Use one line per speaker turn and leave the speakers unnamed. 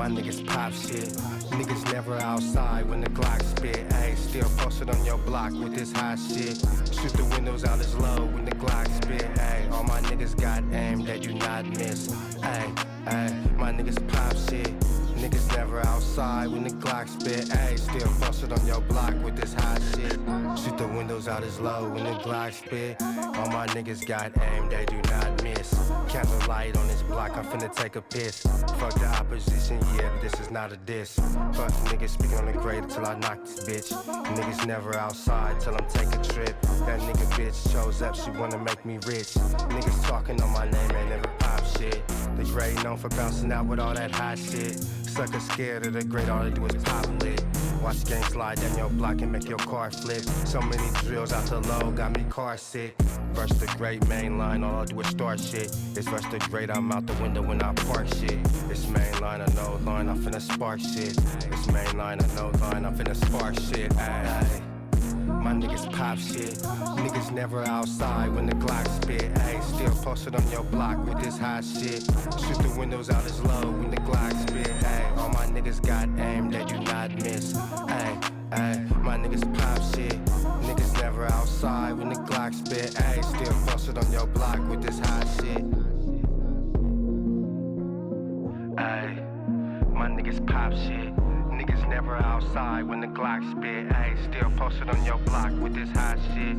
My niggas pop shit. Niggas never outside when the Glock spit. Ayy, still posted on your block with this hot shit. Shoot the windows out as low when the Glock spit. Ayy, all my niggas got aim that you not miss. Ayy, ayy, my niggas pop shit. Niggas never outside when the Glock spit. Ayy, still posted on your block with this hot shit. Shoot the windows out as low when the Glock spit. All my niggas got aim, they do not miss. Candlelight on this block, I'm finna take a piss. Fuck the opposition, yeah, but this is not a diss. Fuck niggas speaking on the grade till I knock this bitch. Niggas never outside till I'm take a trip. That nigga bitch shows up, she wanna make me rich. Niggas talking on my name, ain't never pop shit. The grade known for bouncing out with all that hot shit. Suckers scared of the grade, all they do is pop lit. Watch gang slide down your block and make your car flip. So many drills out the low, got me car sick. Verse the great main line, all I do is start shit. It's verse the great, I'm out the window when I park shit. It's main line or no line, I'm finna spark shit. It's main line or no line, I'm finna spark shit. Ay. My niggas pop shit. Niggas never outside when the Glock spit. Ayy, still posted on your block with this hot shit. Shoot the windows out as low when the Glock spit. Ayy, all my niggas got aim that you not miss. Ayy, ayy, my niggas pop shit. Niggas never outside when the Glock spit. Ayy, still posted on your block with this hot shit. Ayy, my niggas pop shit. Niggas never outside when the Glock spit. Ayy, still posted on your block with this hot shit.